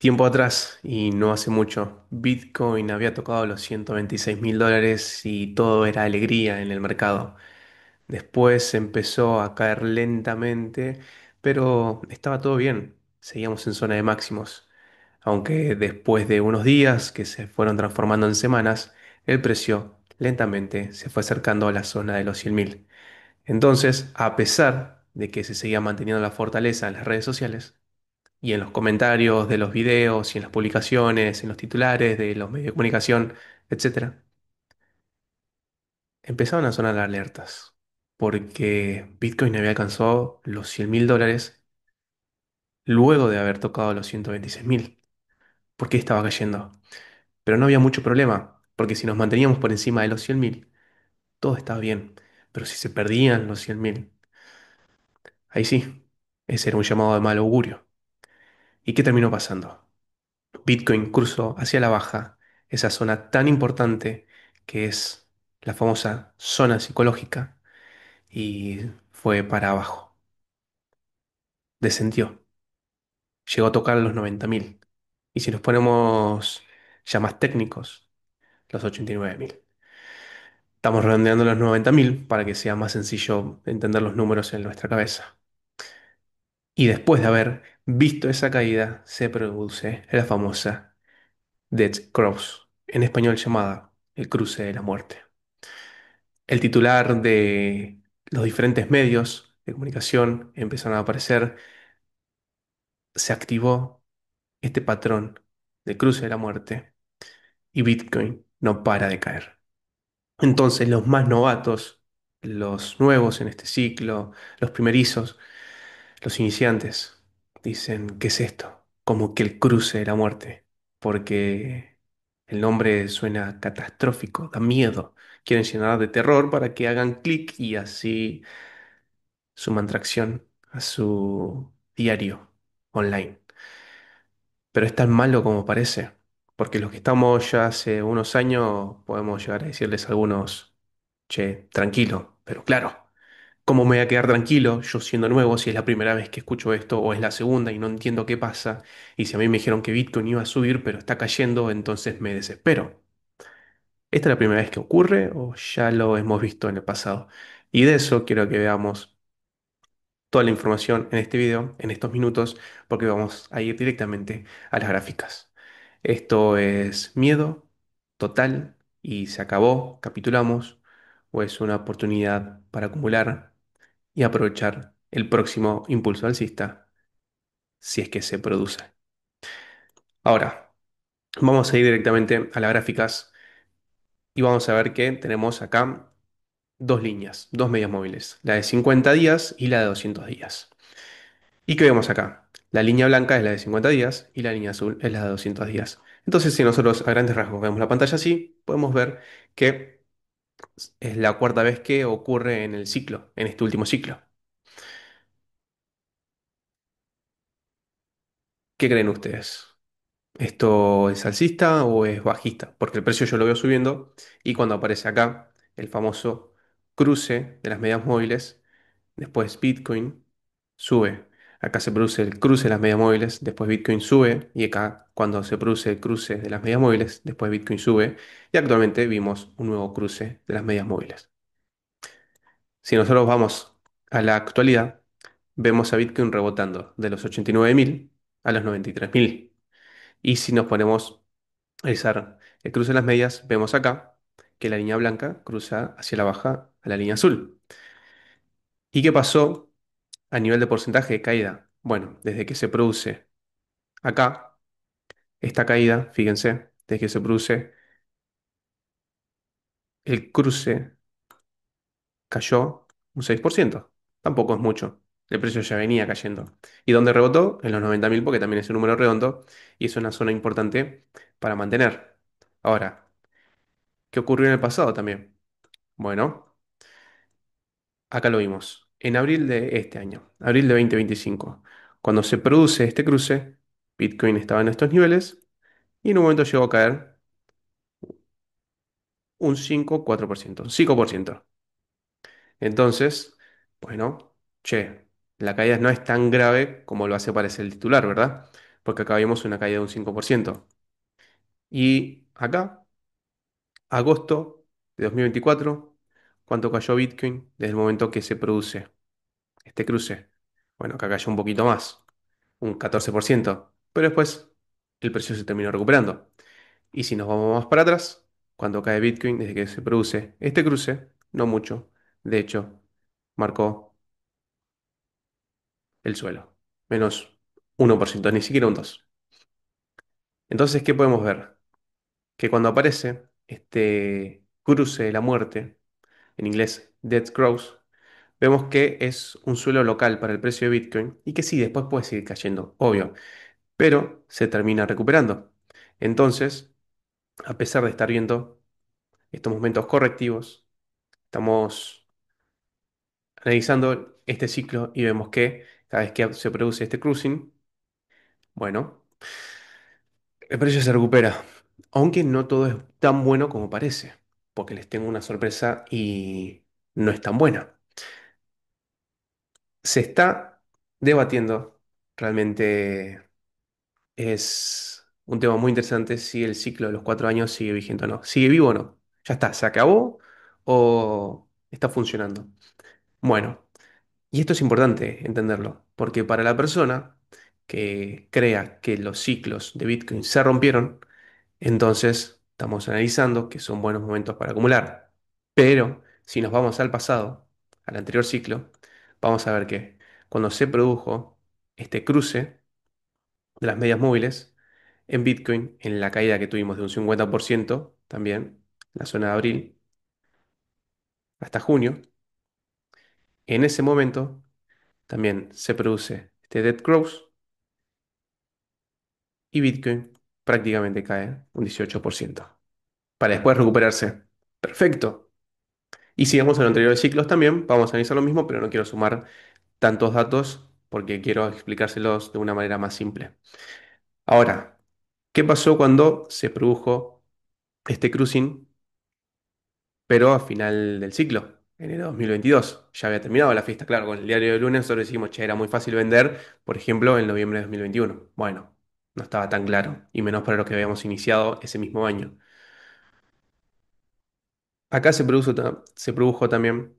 Tiempo atrás, y no hace mucho, Bitcoin había tocado los $126.000 y todo era alegría en el mercado. Después empezó a caer lentamente, pero estaba todo bien. Seguíamos en zona de máximos. Aunque después de unos días que se fueron transformando en semanas, el precio lentamente se fue acercando a la zona de los 100.000. Entonces, a pesar de que se seguía manteniendo la fortaleza en las redes sociales, y en los comentarios de los videos y en las publicaciones, en los titulares de los medios de comunicación, etcétera, empezaron a sonar alertas porque Bitcoin había alcanzado los $100.000 luego de haber tocado los 126.000. ¿Por qué estaba cayendo? Pero no había mucho problema, porque si nos manteníamos por encima de los 100.000, todo estaba bien. Pero si se perdían los 100.000, ahí sí, ese era un llamado de mal augurio. ¿Y qué terminó pasando? Bitcoin cruzó hacia la baja esa zona tan importante que es la famosa zona psicológica y fue para abajo. Descendió. Llegó a tocar los 90.000. Y si nos ponemos ya más técnicos, los 89.000. Estamos redondeando los 90.000 para que sea más sencillo entender los números en nuestra cabeza. Y después de haber visto esa caída, se produce la famosa Death Cross, en español llamada el cruce de la muerte. El titular de los diferentes medios de comunicación empezaron a aparecer, se activó este patrón de cruce de la muerte y Bitcoin no para de caer. Entonces los más novatos, los nuevos en este ciclo, los primerizos, los iniciantes, dicen, ¿qué es esto? Como que el cruce de la muerte, porque el nombre suena catastrófico, da miedo. Quieren llenar de terror para que hagan clic y así suman tracción a su diario online. Pero es tan malo como parece, porque los que estamos ya hace unos años podemos llegar a decirles a algunos, che, tranquilo, pero claro, ¿cómo me voy a quedar tranquilo yo siendo nuevo si es la primera vez que escucho esto o es la segunda y no entiendo qué pasa? Y si a mí me dijeron que Bitcoin iba a subir pero está cayendo, entonces me desespero. ¿Esta es la primera vez que ocurre o ya lo hemos visto en el pasado? Y de eso quiero que veamos toda la información en este video, en estos minutos, porque vamos a ir directamente a las gráficas. Esto es miedo total y se acabó, capitulamos, o es una oportunidad para acumular y aprovechar el próximo impulso alcista, si es que se produce. Ahora, vamos a ir directamente a las gráficas y vamos a ver que tenemos acá dos líneas, dos medias móviles, la de 50 días y la de 200 días. ¿Y qué vemos acá? La línea blanca es la de 50 días y la línea azul es la de 200 días. Entonces, si nosotros a grandes rasgos vemos la pantalla así, podemos ver que es la cuarta vez que ocurre en el ciclo, en este último ciclo. ¿Qué creen ustedes? ¿Esto es alcista o es bajista? Porque el precio yo lo veo subiendo y cuando aparece acá el famoso cruce de las medias móviles, después Bitcoin sube. Acá se produce el cruce de las medias móviles, después Bitcoin sube y acá cuando se produce el cruce de las medias móviles, después Bitcoin sube y actualmente vimos un nuevo cruce de las medias móviles. Si nosotros vamos a la actualidad, vemos a Bitcoin rebotando de los 89.000 a los 93.000. Y si nos ponemos a realizar el cruce de las medias, vemos acá que la línea blanca cruza hacia la baja a la línea azul. ¿Y qué pasó a nivel de porcentaje de caída? Bueno, desde que se produce acá esta caída, fíjense, desde que se produce el cruce, cayó un 6%. Tampoco es mucho. El precio ya venía cayendo. ¿Y dónde rebotó? En los 90.000 porque también es un número redondo y es una zona importante para mantener. Ahora, ¿qué ocurrió en el pasado también? Bueno, acá lo vimos. En abril de este año, abril de 2025, cuando se produce este cruce, Bitcoin estaba en estos niveles y en un momento llegó a caer un 5,4%, 5%. Entonces, bueno, che, la caída no es tan grave como lo hace parecer el titular, ¿verdad? porque acá vimos una caída de un 5%. Y acá, agosto de 2024, ¿cuánto cayó Bitcoin desde el momento que se produce este cruce? Bueno, acá cayó un poquito más, un 14%, pero después el precio se terminó recuperando. Y si nos vamos más para atrás, cuando cae Bitcoin desde que se produce este cruce, no mucho, de hecho, marcó el suelo, menos 1%, ni siquiera un 2%. Entonces, ¿qué podemos ver? Que cuando aparece este cruce de la muerte, en inglés Death Cross, vemos que es un suelo local para el precio de Bitcoin y que sí, después puede seguir cayendo, obvio, pero se termina recuperando. Entonces, a pesar de estar viendo estos momentos correctivos, estamos analizando este ciclo y vemos que cada vez que se produce este cruising, bueno, el precio se recupera, aunque no todo es tan bueno como parece, porque les tengo una sorpresa y no es tan buena. Se está debatiendo, realmente es un tema muy interesante si el ciclo de los 4 años sigue vigente o no. ¿Sigue vivo o no? Ya está, ¿se acabó o está funcionando? Bueno. Y esto es importante entenderlo, porque para la persona que crea que los ciclos de Bitcoin se rompieron, entonces estamos analizando que son buenos momentos para acumular. Pero si nos vamos al pasado, al anterior ciclo, vamos a ver que cuando se produjo este cruce de las medias móviles en Bitcoin, en la caída que tuvimos de un 50% también, en la zona de abril hasta junio, en ese momento también se produce este dead cross y Bitcoin prácticamente cae un 18% para después recuperarse. Perfecto. Y si vamos a los anteriores ciclos también, vamos a analizar lo mismo, pero no quiero sumar tantos datos porque quiero explicárselos de una manera más simple. Ahora, ¿qué pasó cuando se produjo este cruising, pero a final del ciclo? Enero de 2022. Ya había terminado la fiesta, claro, con el diario de lunes nosotros decimos, che, era muy fácil vender, por ejemplo, en noviembre de 2021. Bueno, no estaba tan claro, y menos para lo que habíamos iniciado ese mismo año. Acá se produjo también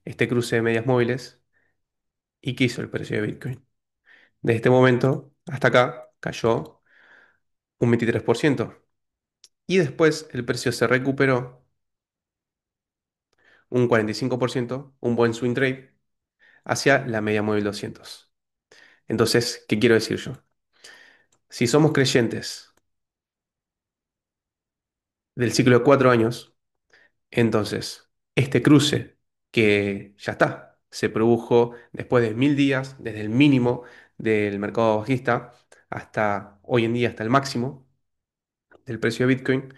este cruce de medias móviles y ¿qué hizo el precio de Bitcoin? De este momento hasta acá cayó un 23% y después el precio se recuperó un 45%, un buen swing trade, hacia la media móvil 200. Entonces, ¿qué quiero decir yo? Si somos creyentes del ciclo de 4 años, entonces este cruce que ya está, se produjo después de 1000 días, desde el mínimo del mercado bajista hasta hoy en día, hasta el máximo del precio de Bitcoin,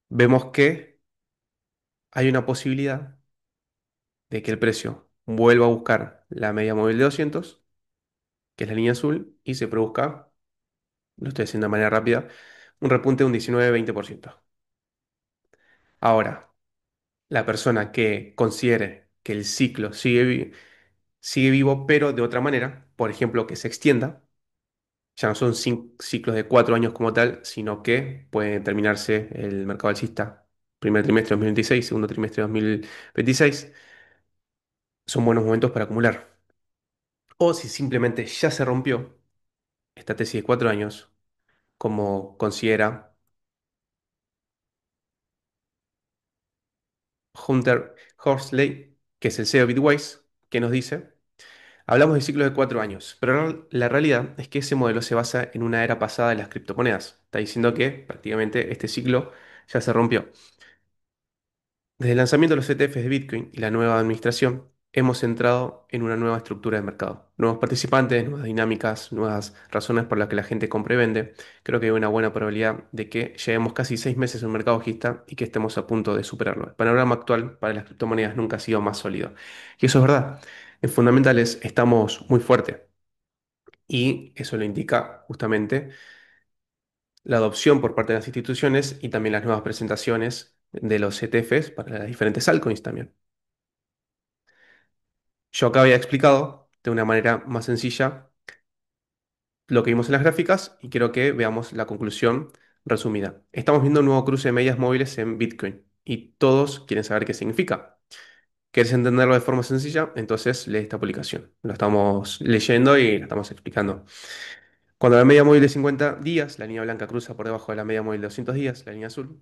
vemos que hay una posibilidad de que el precio vuelva a buscar la media móvil de 200, que es la línea azul, y se produzca, lo estoy haciendo de manera rápida, un repunte de un 19-20%. Ahora, la persona que considere que el ciclo sigue vivo, pero de otra manera, por ejemplo, que se extienda, ya no son ciclos de 4 años como tal, sino que puede terminarse el mercado alcista primer trimestre de 2026, segundo trimestre de 2026, son buenos momentos para acumular. O si simplemente ya se rompió esta tesis de 4 años, como considera Hunter Horsley, que es el CEO de Bitwise, que nos dice: hablamos de ciclos de 4 años, pero la realidad es que ese modelo se basa en una era pasada de las criptomonedas. Está diciendo que prácticamente este ciclo ya se rompió. Desde el lanzamiento de los ETFs de Bitcoin y la nueva administración, hemos entrado en una nueva estructura de mercado. Nuevos participantes, nuevas dinámicas, nuevas razones por las que la gente compra y vende. Creo que hay una buena probabilidad de que llevemos casi 6 meses en un mercado bajista y que estemos a punto de superarlo. El panorama actual para las criptomonedas nunca ha sido más sólido. Y eso es verdad. En fundamentales estamos muy fuertes y eso lo indica justamente la adopción por parte de las instituciones y también las nuevas presentaciones de los ETFs para las diferentes altcoins también. Yo acá había explicado de una manera más sencilla lo que vimos en las gráficas y quiero que veamos la conclusión resumida. Estamos viendo un nuevo cruce de medias móviles en Bitcoin y todos quieren saber qué significa. ¿Quieres entenderlo de forma sencilla? Entonces lee esta publicación. Lo estamos leyendo y lo estamos explicando. Cuando la media móvil de 50 días, la línea blanca cruza por debajo de la media móvil de 200 días, la línea azul,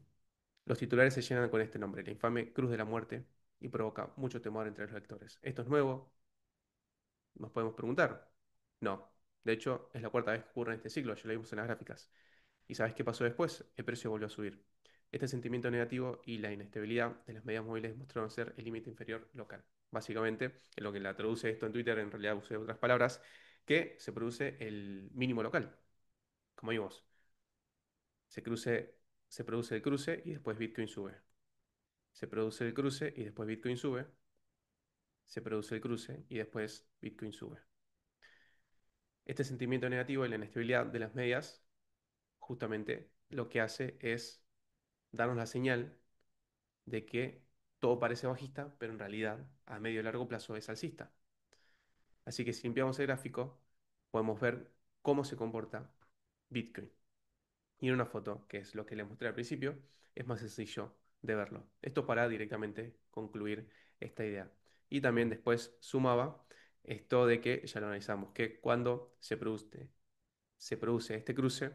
los titulares se llenan con este nombre, la infame Cruz de la Muerte, y provoca mucho temor entre los lectores. ¿Esto es nuevo? Nos podemos preguntar. No. De hecho, es la cuarta vez que ocurre en este ciclo, ya lo vimos en las gráficas. ¿Y sabes qué pasó después? El precio volvió a subir. Este sentimiento negativo y la inestabilidad de las medias móviles mostraron ser el límite inferior local. Básicamente, en lo que la traduce esto en Twitter, en realidad usé otras palabras, que se produce el mínimo local. Como vimos, se, cruce, se produce el cruce y después Bitcoin sube. Se produce el cruce y después Bitcoin sube. Se produce el cruce y después Bitcoin sube. Este sentimiento negativo y la inestabilidad de las medias justamente lo que hace es darnos la señal de que todo parece bajista, pero en realidad a medio y largo plazo es alcista. Así que si limpiamos el gráfico, podemos ver cómo se comporta Bitcoin. Y en una foto, que es lo que les mostré al principio, es más sencillo de verlo. Esto para directamente concluir esta idea. Y también después sumaba esto de que ya lo analizamos, que cuando se produce este cruce,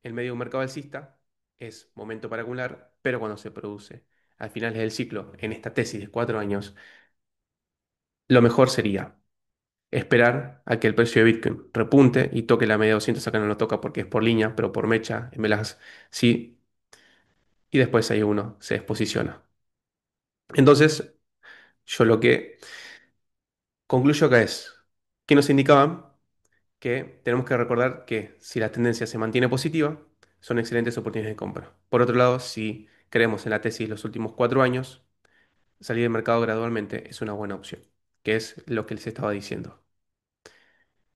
el medio de un mercado alcista es momento para acumular, pero cuando se produce al final del ciclo, en esta tesis de 4 años, lo mejor sería esperar a que el precio de Bitcoin repunte y toque la media de 200. Acá no lo toca porque es por línea, pero por mecha, en velas sí, y después ahí uno se desposiciona. Entonces, yo lo que concluyo acá es que nos indicaban que tenemos que recordar que si la tendencia se mantiene positiva, son excelentes oportunidades de compra. Por otro lado, si creemos en la tesis de los últimos 4 años, salir del mercado gradualmente es una buena opción, que es lo que les estaba diciendo.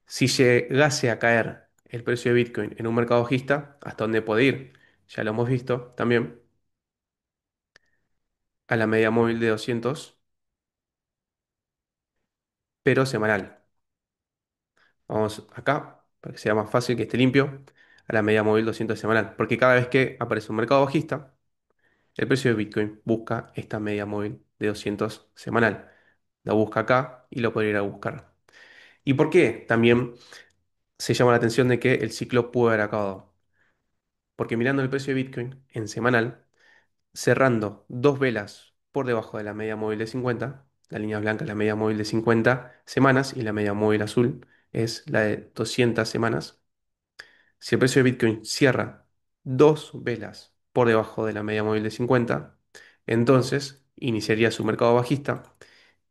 Si llegase a caer el precio de Bitcoin en un mercado bajista, hasta dónde puede ir, ya lo hemos visto también, a la media móvil de 200, pero semanal. Vamos acá, para que sea más fácil, que esté limpio, a la media móvil 200 semanal, porque cada vez que aparece un mercado bajista, el precio de Bitcoin busca esta media móvil de 200 semanal. La busca acá y lo puede ir a buscar. ¿Y por qué también se llama la atención de que el ciclo pudo haber acabado? Porque mirando el precio de Bitcoin en semanal, cerrando dos velas por debajo de la media móvil de 50, la línea blanca es la media móvil de 50 semanas y la media móvil azul es la de 200 semanas. Si el precio de Bitcoin cierra dos velas por debajo de la media móvil de 50, entonces iniciaría su mercado bajista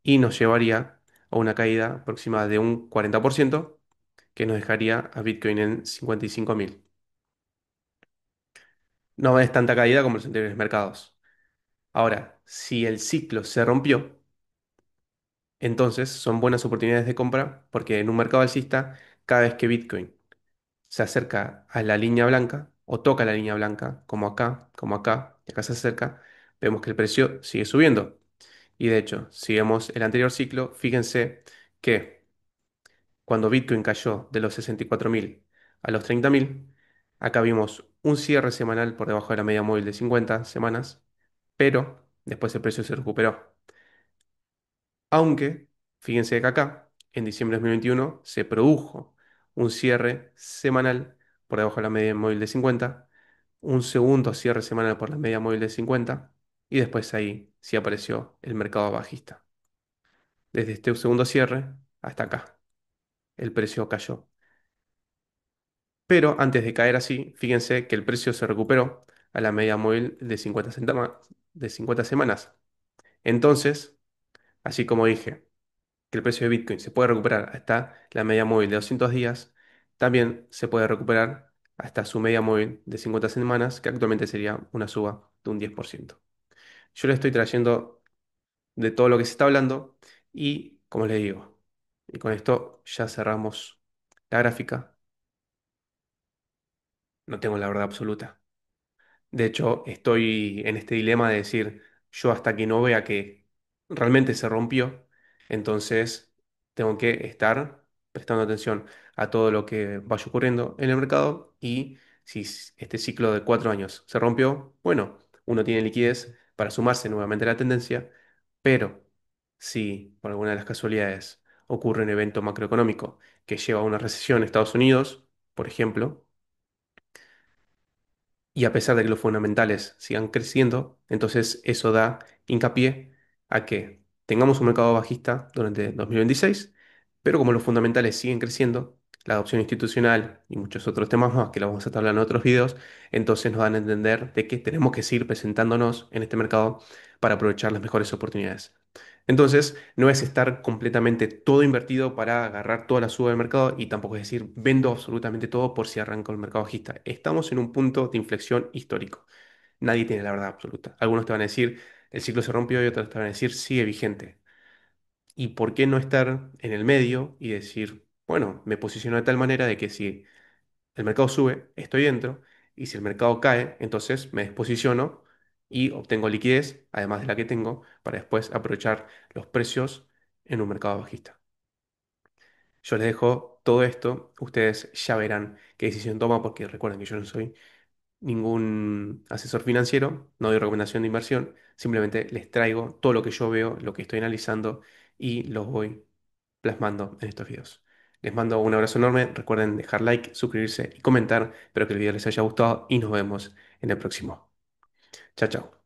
y nos llevaría a una caída aproximada de un 40% que nos dejaría a Bitcoin en 55.000. No es tanta caída como los anteriores mercados. Ahora, si el ciclo se rompió, entonces son buenas oportunidades de compra porque en un mercado alcista, cada vez que Bitcoin se acerca a la línea blanca o toca la línea blanca, como acá, y acá se acerca, vemos que el precio sigue subiendo. Y de hecho, si vemos el anterior ciclo, fíjense que cuando Bitcoin cayó de los 64.000 a los 30.000, acá vimos un cierre semanal por debajo de la media móvil de 50 semanas, pero después el precio se recuperó. Aunque, fíjense que acá, en diciembre de 2021, se produjo un cierre semanal por debajo de la media móvil de 50, un segundo cierre semanal por la media móvil de 50, y después ahí sí apareció el mercado bajista. Desde este segundo cierre hasta acá, el precio cayó. Pero antes de caer así, fíjense que el precio se recuperó a la media móvil de 50 semanas. Entonces, así como dije, que el precio de Bitcoin se puede recuperar hasta la media móvil de 200 días, también se puede recuperar hasta su media móvil de 50 semanas, que actualmente sería una suba de un 10%. Yo le estoy trayendo de todo lo que se está hablando y, como les digo, y con esto ya cerramos la gráfica, no tengo la verdad absoluta. De hecho, estoy en este dilema de decir, yo hasta que no vea que realmente se rompió, entonces tengo que estar prestando atención a todo lo que vaya ocurriendo en el mercado y si este ciclo de 4 años se rompió, bueno, uno tiene liquidez para sumarse nuevamente a la tendencia, pero si por alguna de las casualidades ocurre un evento macroeconómico que lleva a una recesión en Estados Unidos, por ejemplo, y a pesar de que los fundamentales sigan creciendo, entonces eso da hincapié a que tengamos un mercado bajista durante 2026, pero como los fundamentales siguen creciendo, la adopción institucional y muchos otros temas más que lo vamos a estar hablando en otros videos, entonces nos dan a entender de que tenemos que seguir presentándonos en este mercado para aprovechar las mejores oportunidades. Entonces, no es estar completamente todo invertido para agarrar toda la suba del mercado y tampoco es decir, vendo absolutamente todo por si arranca el mercado bajista. Estamos en un punto de inflexión histórico. Nadie tiene la verdad absoluta. Algunos te van a decir, el ciclo se rompió y otros te van a decir, sigue vigente. ¿Y por qué no estar en el medio y decir, bueno, me posiciono de tal manera de que si el mercado sube, estoy dentro, y si el mercado cae, entonces me desposiciono y obtengo liquidez, además de la que tengo, para después aprovechar los precios en un mercado bajista? Yo les dejo todo esto, ustedes ya verán qué decisión toma, porque recuerden que yo no soy ningún asesor financiero, no doy recomendación de inversión, simplemente les traigo todo lo que yo veo, lo que estoy analizando y los voy plasmando en estos videos. Les mando un abrazo enorme, recuerden dejar like, suscribirse y comentar, espero que el video les haya gustado y nos vemos en el próximo. Chao, chao.